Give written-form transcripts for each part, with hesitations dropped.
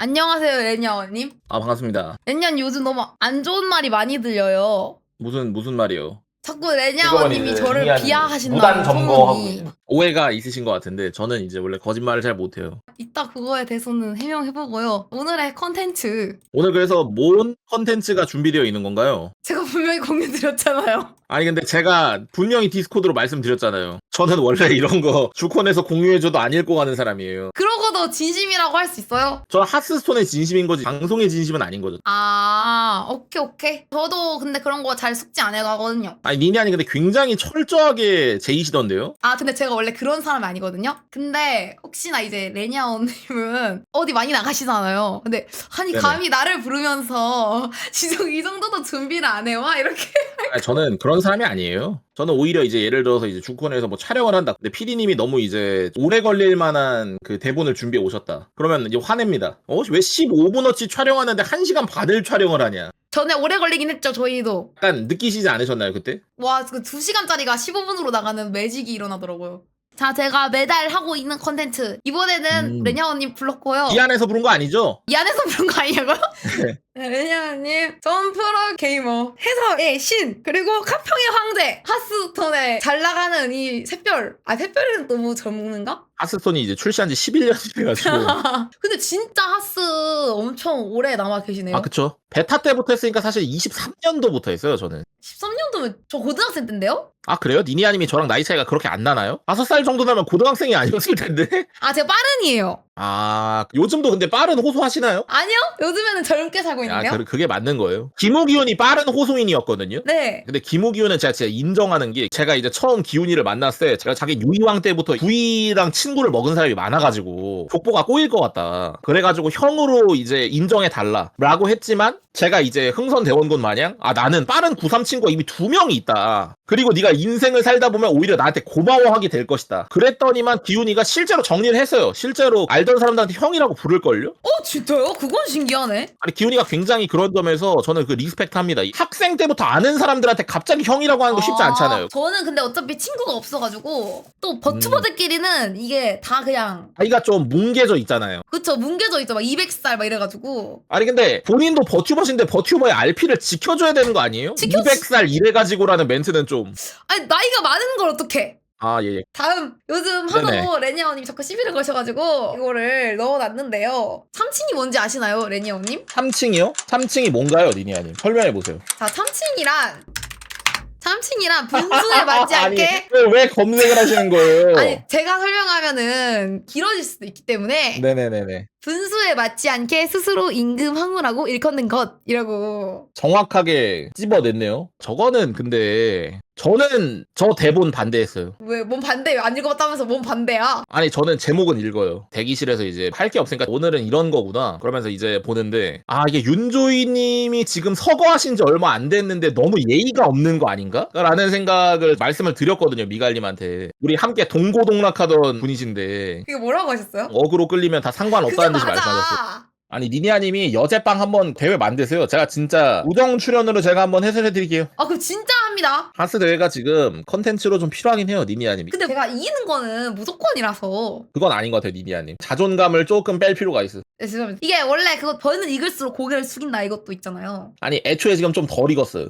안녕하세요, 레냐원님. 아, 반갑습니다. 레냐님 요즘 너무 안 좋은 말이 많이 들려요. 무슨 말이요? 자꾸 지금은 레냐원님이 이제 저를 중요한 무단 비하하신다는 점거하고 소문이 있는. 오해가 있으신 것 같은데 저는 이제 원래 거짓말을 잘 못해요. 이따 그거에 대해서는 해명해보고요. 오늘의 컨텐츠 오늘 그래서 뭔 컨텐츠가 준비되어 있는 건가요? 제가 분명히 공유드렸잖아요. 아니 근데 제가 분명히 디스코드로 말씀드렸잖아요. 저는 원래 이런 거 주콘에서 공유해줘도 안 읽고 가는 사람이에요. 그러고도 진심이라고 할 수 있어요? 저는 하스스톤의 진심인 거지 방송의 진심은 아닌 거죠. 아, 오케이. 저도 근데 그런 거 잘 숙지 안 해가거든요. 아니 니니아니 근데 굉장히 철저하게 제이시던데요? 아, 근데 제가 원래 그런 사람이 아니거든요? 근데 혹시나 이제 레냐원님은 어디 많이 나가시잖아요. 근데 아니 네네. 감히 나를 부르면서 이 정도도 준비를 안 해와? 이렇게. 아니, 저는 그런 사람이 아니에요. 저는 오히려 이제 예를 들어서 이제 주콘에서 뭐 촬영을 한다. 근데 PD님이 너무 이제 오래 걸릴 만한 그 대본을 준비해 오셨다. 그러면 이제 화냅니다. 왜 15분어치 촬영하는데 1시간 반을 촬영을 하냐. 전에 오래 걸리긴 했죠, 저희도. 약간 느끼시지 않으셨나요, 그때? 와, 그 2시간짜리가 15분으로 나가는 매직이 일어나더라고요. 자, 제가 매달 하고 있는 컨텐츠. 이번에는 레냐원님 불렀고요. 이 안에서 부른 거 아니죠? 이 안에서 부른 거 아니냐고요? 네, 레냐원님, 점프러 게이머, 해설의 신, 그리고 카평의 황제, 하스톤에 잘 나가는 이 샛별. 아, 샛별은 너무 젊은가? 하스톤이 이제 출시한 지 11년이 돼가지고. 근데 진짜 하스 엄청 오래 남아 계시네요. 아, 그쵸. 베타 때부터 했으니까 사실 23년도부터 했어요, 저는. 13년도면 저 고등학생 때인데요? 아, 그래요? 니니아님이 저랑 나이 차이가 그렇게 안 나나요? 5살 정도 나면 고등학생이 아니었을 텐데? 아, 제가 빠른이에요. 아, 요즘도 근데 빠른 호소 하시나요? 아니요? 요즘에는 젊게 살고 아, 있는데요? 그게 맞는 거예요. 김우기훈이 빠른 호소인이었거든요? 네. 근데 김우기훈은 제가 진짜 인정하는 게 제가 이제 처음 기훈이를 만났을 때 제가 자기 유이왕 때부터 부이랑 친구를 먹은 사람이 많아가지고 족보가 꼬일 것 같다. 그래가지고 형으로 이제 인정해달라 라고 했지만 제가 이제 흥선대원군 마냥 나는 빠른 93 친구가 이미 2명이 있다. 그리고 네가 인생을 살다 보면 오히려 나한테 고마워하게 될 것이다. 그랬더니만 기훈이가 실제로 정리를 했어요. 실제로 알던 사람들한테 형이라고 부를걸요? 진짜요? 그건 신기하네. 아니 기훈이가 굉장히 그런 점에서 저는 그 리스펙트 합니다. 학생 때부터 아는 사람들한테 갑자기 형이라고 하는 거 쉽지 않잖아요. 저는 근데 어차피 친구가 없어가지고 또 버튜버들끼리는 이게 다 그냥 아이가 좀 뭉개져 있잖아요. 그쵸 뭉개져 있죠. 막 200살 막 이래가지고 아니 근데 본인도 버튜버신데 버튜버의 RP를 지켜줘야 되는 거 아니에요? 200살 이래가지고라는 멘트는 좀... 아니 나이가 많은 걸 어떡해. 아, 예. 다음 요즘 하도 네네. 레니아오님 자꾸 시비를 거셔가지고 이거를 넣어놨는데요. 3층이 뭔지 아시나요, 레니아오님? 3층이요? 3층이 뭔가요, 니니아님? 설명해보세요. 자, 3층이란 분수에 맞지 않게 아니, 왜 검색을 하시는 거예요? 아니 제가 설명하면은 길어질 수도 있기 때문에 네네네네. 분수에 맞지 않게 스스로 임금 황홀하고 일컫는 것이라고. 정확하게 찝어냈네요. 저거는 근데 저는 저 대본 반대했어요. 왜 뭔 반대? 안 읽어봤다면서 뭔 반대야? 아니 저는 제목은 읽어요. 대기실에서 이제 할 게 없으니까 오늘은 이런 거구나 그러면서 이제 보는데 이게 윤조이 님이 지금 서거하신 지 얼마 안 됐는데 너무 예의가 없는 거 아닌가? 라는 생각을 말씀을 드렸거든요, 미갈님한테. 우리 함께 동고동락하던 분이신데 이게 뭐라고 하셨어요? 어그로 끌리면 다 상관없다는 듯이 맞아. 말씀하셨어요. 아니 니니아님이 여제빵 한번 대회 만드세요. 제가 진짜 우정 출연으로 제가 한번 해설해드릴게요. 그럼 진짜 합니다. 하스 대회가 지금 컨텐츠로 좀 필요하긴 해요, 니니아님이. 근데 제가 이기는 거는 무조건이라서. 그건 아닌 것 같아요, 니니아님. 자존감을 조금 뺄 필요가 있어. 네, 죄송합니다. 이게 원래 그거 벌은 익을수록 고개를 숙인다 이것도 있잖아요. 아니 애초에 지금 좀 덜 익었어요.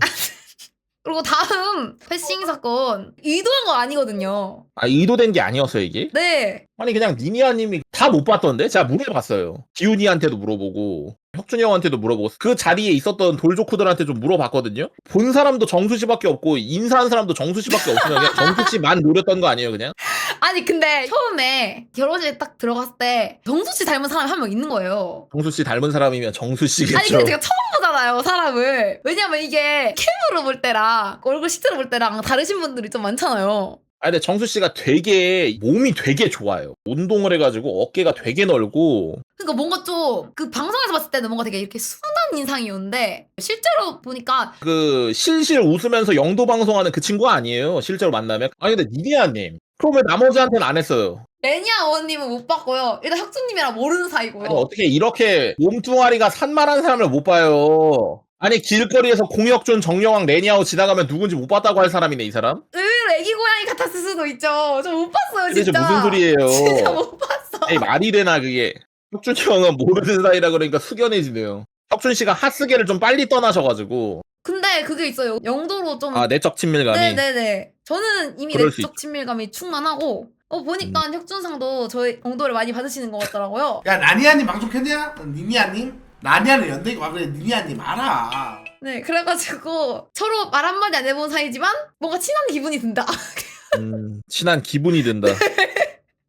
그리고 다음 패싱 사건 의도한 거 아니거든요. 의도된 게 아니었어요, 이게? 네. 아니 그냥 니니아님이 다 못 봤던데? 제가 물어봤어요. 기훈이한테도 물어보고 혁준이 형한테도 물어보고 그 자리에 있었던 돌조쿠들한테 좀 물어봤거든요? 본 사람도 정수씨밖에 없고 인사한 사람도 정수씨밖에 없으면 그냥 정수씨만 노렸던 거 아니에요, 그냥? 아니 근데 처음에 결혼식에 딱 들어갔을 때 정수씨 닮은 사람이 한 명 있는 거예요. 정수씨 닮은 사람이면 정수씨겠죠. 아니 근데 제가 처음 보잖아요, 사람을. 왜냐면 이게 캠으로 볼 때랑 얼굴 실제로 볼 때랑 다르신 분들이 좀 많잖아요. 근데 정수씨가 되게 몸이 되게 좋아요. 운동을 해가지고 어깨가 되게 넓고. 그러니까 뭔가 좀 그 방송에서 봤을 때는 뭔가 되게 이렇게 순한 인상이었는데 실제로 보니까 그 실실 웃으면서 영도 방송하는 그 친구가 아니에요, 실제로 만나면. 아니 근데 니니아님 그럼 왜 나머지한테는 안 했어요? 레니아 어원님은 못 봤고요. 일단 혁준님이랑 모르는 사이고요. 아니 어떻게 이렇게 몸뚱아리가 산만한 사람을 못 봐요. 아니 길거리에서 공혁준, 정영왕, 레니아오 지나가면 누군지 못 봤다고 할 사람이네, 이 사람? 의외로 애기 고양이 같았을 수도 있죠. 저 못 봤어요, 그게 진짜. 무슨 소리예요? 진짜 못 봤어. 에이, 말이 되나 그게. 혁준 형은 모르는 사이라 그러니까 숙연해지네요. 혁준 씨가 핫스계를 좀 빨리 떠나셔가지고. 근데 그게 있어요. 영도로 좀. 아, 내적 친밀감이. 네네네. 저는 이미 그럴 수 내적 친밀감이 충만하고 보니까 혁준상도 저희 정도를 많이 받으시는 것 같더라고요. 야 나니아님 방송 켰냐? 니니아님? 나니아는 연대기 와 그래 니니아님 알아. 네, 그래가지고 서로 말 한마디 안 해본 사이지만 뭔가 친한 기분이 든다. 친한 기분이 든다.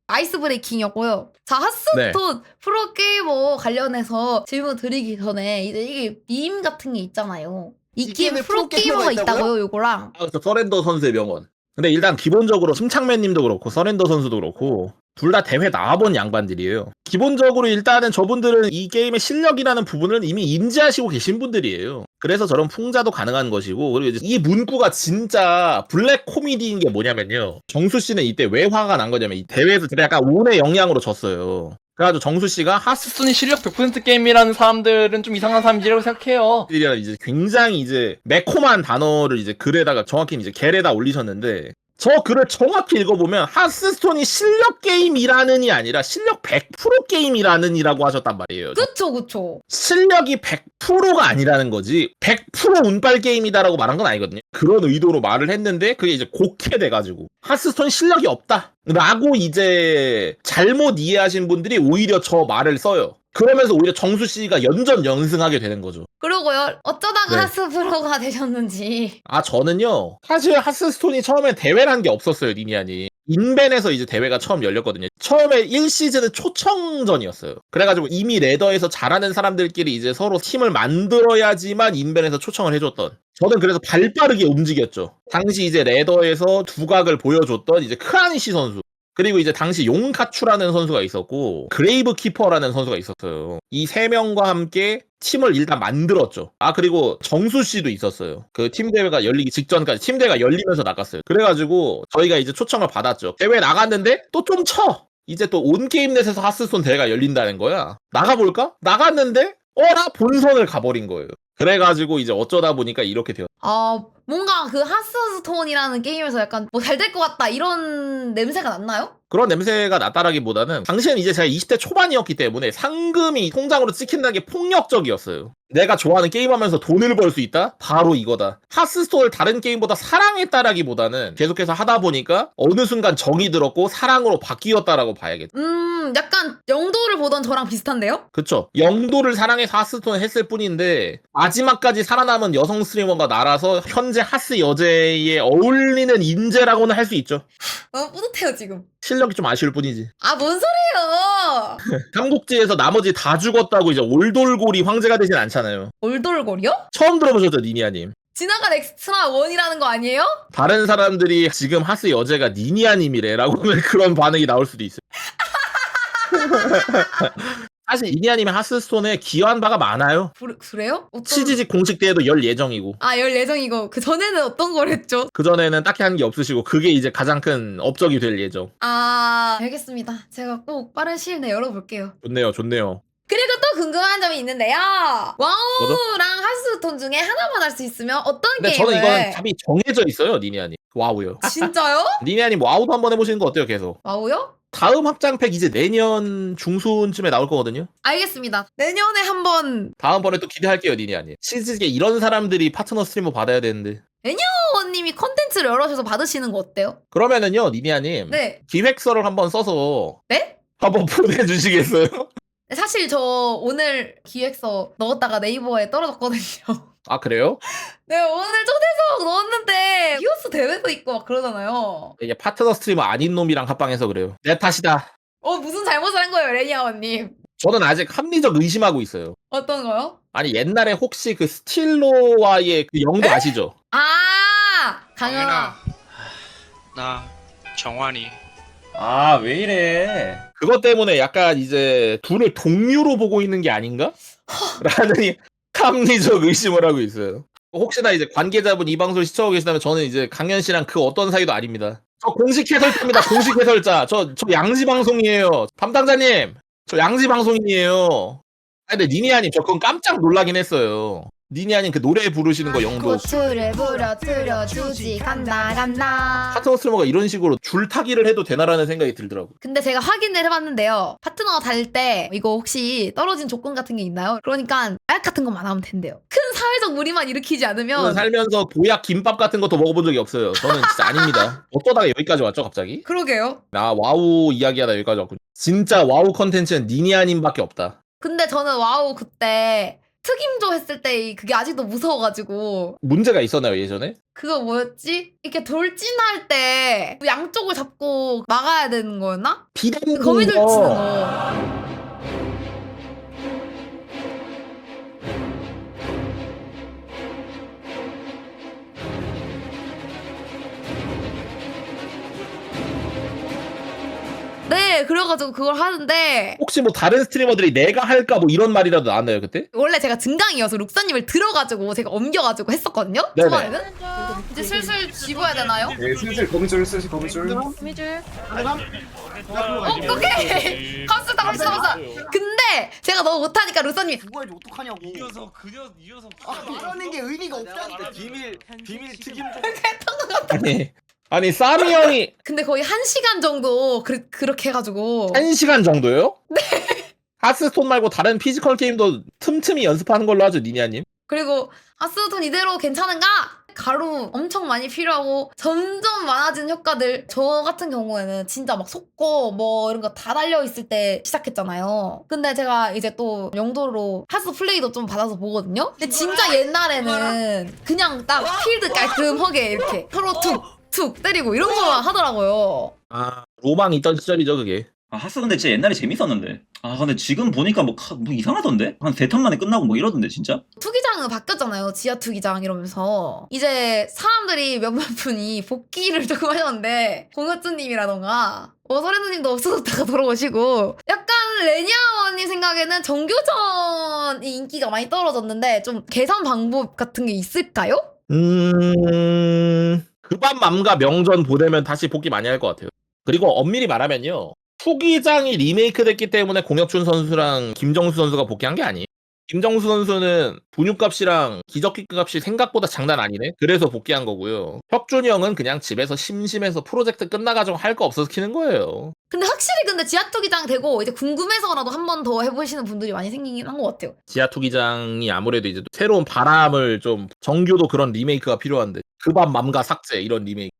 아이스 브레이킹이었고요. 자, 하스스톤 프로게이머 관련해서 질문 드리기 전에 이제 이게 밈 같은 게 있잖아요. 이 게임에 프로게이머가 있다고요, 요거랑. 아, 그래서 서렌더 선수의 명언. 근데 일단 기본적으로 심창맨님도 그렇고 서렌더 선수도 그렇고 둘 다 대회 나와본 양반들이에요. 기본적으로 일단은 저분들은 이 게임의 실력이라는 부분을 이미 인지하시고 계신 분들이에요. 그래서 저런 풍자도 가능한 것이고, 그리고 이제 이 문구가 진짜 블랙 코미디인 게 뭐냐면요. 정수 씨는 이때 왜 화가 난 거냐면 이 대회에서 제가 약간 운의 영향으로 졌어요. 그래가지고 정수 씨가 하스스톤이 실력 100% 게임이라는 사람들은 좀 이상한 사람들이라고 생각해요. 이제 굉장히 이제 매콤한 단어를 이제 글에다가 정확히 이제 겔에다 올리셨는데, 저 글을 정확히 읽어보면 하스스톤이 실력 게임이라는이 아니라 실력 100% 게임이라는이라고 하셨단 말이에요. 그쵸. 실력이 100%가 아니라는 거지 100% 운빨 게임이다라고 말한 건 아니거든요. 그런 의도로 말을 했는데 그게 이제 곡해돼가지고 하스스톤 실력이 없다 라고 이제 잘못 이해하신 분들이 오히려 저 말을 써요. 그러면서 오히려 정수 씨가 연전연승하게 되는 거죠. 그리고요, 어쩌다가 네. 하스프로가 되셨는지. 아, 저는요, 사실 하스스톤이 처음에 대회라는 게 없었어요, 니니안이. 인벤에서 이제 대회가 처음 열렸거든요. 처음에 1시즌은 초청전이었어요. 그래가지고 이미 레더에서 잘하는 사람들끼리 이제 서로 팀을 만들어야지만 인벤에서 초청을 해줬던. 저는 그래서 발빠르게 움직였죠. 당시 이제 레더에서 두각을 보여줬던 이제 크라니시 선수. 그리고 이제 당시 용카추라는 선수가 있었고 그레이브 키퍼라는 선수가 있었어요. 이 세 명과 함께 팀을 일단 만들었죠. 아, 그리고 정수 씨도 있었어요. 그 팀 대회가 열리기 직전까지 팀 대회가 열리면서 나갔어요. 그래가지고 저희가 이제 초청을 받았죠. 대회 나갔는데 또 좀 쳐. 이제 또 온게임넷에서 하스스톤 대회가 열린다는 거야. 나가볼까? 나갔는데 나 본선을 가버린 거예요. 그래가지고 이제 어쩌다 보니까 이렇게 되었어요. 뭔가 그 하스스톤이라는 게임에서 약간 뭐 잘 될 것 같다 이런 냄새가 났나요? 그런 냄새가 났다라기보다는 당시에는 이제 제가 20대 초반이었기 때문에 상금이 통장으로 찍힌다는 게 폭력적이었어요. 내가 좋아하는 게임하면서 돈을 벌 수 있다? 바로 이거다. 하스스톤을 다른 게임보다 사랑했다라기보다는 계속해서 하다 보니까 어느 순간 정이 들었고 사랑으로 바뀌었다라고 봐야겠죠. 약간 영도를 보던 저랑 비슷한데요? 그쵸. 영도를 사랑해서 하스스톤을 했을 뿐인데 마지막까지 살아남은 여성 스트리머가 나라서 현재 하스 여제에 어울리는 인재라고는 할 수 있죠. 너무 뿌듯해요 지금. 실력이 좀 아쉬울 뿐이지. 뭔 소리예요? 삼국지에서 나머지 다 죽었다고 이제 올돌골이 황제가 되진 않잖아요. 올돌골이요? 처음 들어보셨죠, 니니아님? 지나간 엑스트라 원이라는 거 아니에요? 다른 사람들이 지금 하스 여제가 니니아님이래라고 하면 그런 반응이 나올 수도 있어요. 사실 니니아님의 하스스톤에 기여한 바가 많아요. 그래요? 치지직 공식 대회도 열 예정이고. 열 예정이고 그 전에는 어떤 걸 했죠? 그전에는 딱히 한 게 없으시고 그게 이제 가장 큰 업적이 될 예정. 알겠습니다. 제가 꼭 빠른 시일 내에 열어볼게요. 좋네요. 그리고 또 궁금한 점이 있는데요. 와우랑 하스스톤 중에 하나만 할 수 있으면 어떤 근데 게임을? 저는 이거는 답이 정해져 있어요, 니니아님. 와우요. 진짜요? 니니아님 와우도 한번 해보시는 거 어때요, 계속? 와우요? 다음 확장팩 이제 내년 중순쯤에 나올 거거든요. 알겠습니다. 내년에 한번 다음번에 또 기대할게요, 니니아님. 시즈게 이런 사람들이 파트너 스트리머 받아야 되는데. 애녀님이 컨텐츠를 열어셔서 받으시는 거 어때요? 그러면은요, 니니아님. 네. 기획서를 한번 써서 네? 한번 보내주시겠어요? 사실 저 오늘 기획서 넣었다가 네이버에 떨어졌거든요. 아, 그래요? 네, 오늘 초대석 넣었는데 히오스 대회도 있고 막 그러잖아요. 이게 파트너 스트리머 아닌 놈이랑 합방해서 그래요. 내 탓이다. 무슨 잘못을 한 거예요, 레니아원님? 저는 아직 합리적 의심하고 있어요. 어떤 거요? 아니, 옛날에 혹시 그 스틸로와의 그 영도 아시죠? 강현아. 나 정환이. 왜 이래. 그것 때문에 약간 이제 둘을 동료로 보고 있는 게 아닌가? 라는 합리적 의심을 하고 있어요. 혹시나 이제 관계자분 이 방송을 시청하고 계시다면 저는 이제 강현 씨랑 그 어떤 사이도 아닙니다. 저 공식 해설자입니다. 공식 해설자. 저 양지 방송이에요. 담당자님, 저 양지 방송인이에요. 근데 니니아님 저 그건 깜짝 놀라긴 했어요. 니니아님 그 노래 부르시는 거 영도 고추를 부러뜨려 주지 간다 간다. 파트너 스트리머가 이런 식으로 줄타기를 해도 되나라는 생각이 들더라고. 근데 제가 확인을 해봤는데요. 파트너가 다닐 때 이거 혹시 떨어진 조건 같은 게 있나요? 그러니까 마약 같은 것만 하면 된대요. 큰 사회적 무리만 일으키지 저는 않으면. 살면서 보약 김밥 같은 것도 먹어본 적이 없어요. 저는 진짜 아닙니다. 어떠다가 여기까지 왔죠 갑자기? 그러게요. 나 와우 이야기하다 여기까지 왔고 진짜 와우 컨텐츠는 니니아님밖에 없다. 근데 저는 와우 그때 특임조 했을 때 그게 아직도 무서워가지고 문제가 있었나요 예전에? 그거 뭐였지? 이렇게 돌진할 때 양쪽을 잡고 막아야 되는 거였나? 비단 거미줄 치는 거. 네, 그래가지고 그걸 하는데 혹시 뭐 다른 스트리머들이 내가 할까 뭐 이런 말이라도 나왔나요 그때? 원래 제가 증강이어서 룩사님을 들어가지고 제가 옮겨가지고 했었거든요? 네네. 초반에는? 이제 슬슬 집어야 되나요? 네, 슬슬 거미줄 슬슬 거미줄. 미줄 오케이 갑시다 근데 제가 너무 못하니까 룩사님이 그거 해도 어떡하냐고. 이 녀석 그러는 게 의미가 없다는데 비밀 튀김 좀. 아니 싸미 형이 근데 거의 1시간 정도 그렇게 해가지고 1시간 정도요? 네. 하스스톤 말고 다른 피지컬 게임도 틈틈이 연습하는 걸로 하죠 니니아님. 그리고 하스톤 이대로 괜찮은가? 가루 엄청 많이 필요하고 점점 많아지는 효과들 저 같은 경우에는 진짜 막 속고 뭐 이런 거 다 달려있을 때 시작했잖아요. 근데 제가 이제 또 용도로 하스 플레이도 좀 받아서 보거든요. 근데 진짜 옛날에는 그냥 딱 필드 깔끔하게 이렇게 서로 툭툭 때리고 이런 거만 하더라고요. 아 로망 있던 시절이죠 그게. 아, 하스 근데 진짜 옛날에 재밌었는데. 아, 근데 지금 보니까 뭐 이상하던데? 한 3턴 만에 끝나고 뭐 이러던데, 진짜? 투기장은 바뀌었잖아요. 지하 투기장 이러면서. 이제 사람들이 몇몇 분이 복귀를 조금 하셨는데 공효주님이라던가 서렌누님도 없어졌다가 돌아오시고 약간 레니아원님 생각에는 정교전이 인기가 많이 떨어졌는데 좀 개선 방법 같은 게 있을까요? 그밤 맘과 명전 보내면 다시 복귀 많이 할 것 같아요. 그리고 엄밀히 말하면요. 투기장이 리메이크 됐기 때문에 공혁준 선수랑 김정수 선수가 복귀한 게 아니에요. 김정수 선수는 분유값이랑 기저귀 값이 생각보다 장난 아니네. 그래서 복귀한 거고요. 혁준이 형은 그냥 집에서 심심해서 프로젝트 끝나가지고 할 거 없어서 키는 거예요. 근데 확실히 근데 지하 투기장 되고 이제 궁금해서라도 한 번 더 해보시는 분들이 많이 생기긴 한 것 같아요. 지하 투기장이 아무래도 이제 새로운 바람을 좀 정규도 그런 리메이크가 필요한데 그밤 맘과 삭제 이런 리메이크.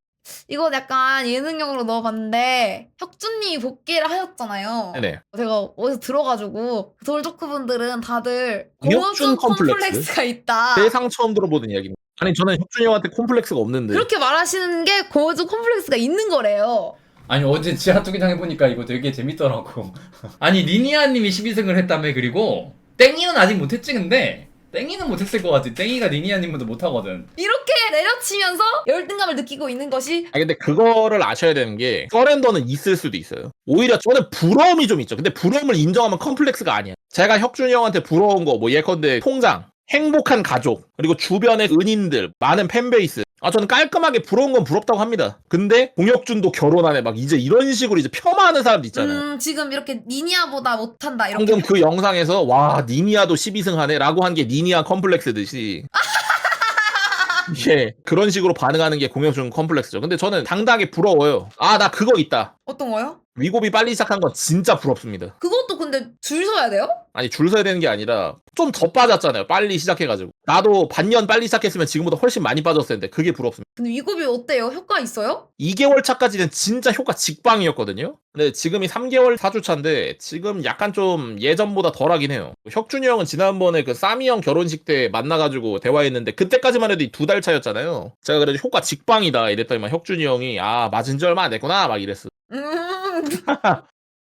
이거 약간 예능용으로 넣어봤는데 혁준님이 복귀를 하셨잖아요. 네네. 제가 어디서 들어가지고 돌조크 분들은 다들 공혁준 공혁준 컴플렉스? 컴플렉스가 있다. 세상 처음 들어보는 이야기입니다. 아니 저는 혁준이 형한테 콤플렉스가 없는데. 그렇게 말하시는 게 공혁준 컴플렉스가 있는 거래요. 아니 어제 지하 투기장 해보니까 이거 되게 재밌더라고. 아니 니니아님이 12승을 했다며. 그리고 땡이는 아직 못했지. 근데 땡이는 못했을 것 같아. 땡이가 니니아님보다 못하거든. 이렇게 내려치면서 열등감을 느끼고 있는 것이 아 근데 그거를 아셔야 되는 게 서렌더는 있을 수도 있어요. 오히려 저는 부러움이 좀 있죠. 근데 부러움을 인정하면 컴플렉스가 아니야. 제가 혁준이 형한테 부러운 거 뭐 예컨대 통장, 행복한 가족, 그리고 주변의 은인들, 많은 팬베이스. 아 저는 깔끔하게 부러운 건 부럽다고 합니다. 근데 공혁준도 결혼하네 막 이제 이런 식으로 이제 폄하하는 사람도 있잖아요. 지금 이렇게 니니아보다 못한다 이렇게. 방금 그 영상에서 와 니니아도 12승 하네 라고 한 게 니니아 컴플렉스듯이 예 그런 식으로 반응하는 게 공혁준 컴플렉스죠. 근데 저는 당당하게 부러워요. 아 나 그거 있다. 어떤 거요? 위고비 빨리 시작한 건 진짜 부럽습니다. 그것도 근데 줄 서야 돼요? 아니 줄 서야 되는 게 아니라 좀 더 빠졌잖아요. 빨리 시작해가지고. 나도 반년 빨리 시작했으면 지금보다 훨씬 많이 빠졌을 텐데 그게 부럽습니다. 근데 위고비 어때요? 효과 있어요? 2개월 차까지는 진짜 효과 직방이었거든요. 근데 지금이 3개월 4주차인데 지금 약간 좀 예전보다 덜하긴 해요. 혁준이 형은 지난번에 그 싸미 형 결혼식 때 만나가지고 대화했는데 그때까지만 해도 2달 차였잖아요. 제가 그래도 효과 직방이다 이랬더니만 혁준이 형이 아 맞은 지 얼마 안 됐구나 막 이랬어.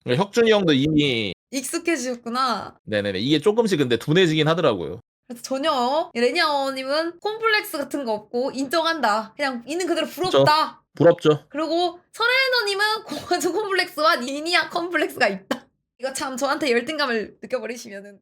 혁준이 형도 이미 익숙해지셨구나. 네네네 이게 조금씩 근데 둔해지긴 하더라고요. 그래서 전혀 레니아님은 콤플렉스 같은 거 없고 인정한다. 그냥 있는 그대로 부럽다. 부럽죠. 그리고 설혜너님은 공화주 콤플렉스와 니니아 콤플렉스가 있다. 이거 참 저한테 열등감을 느껴버리시면은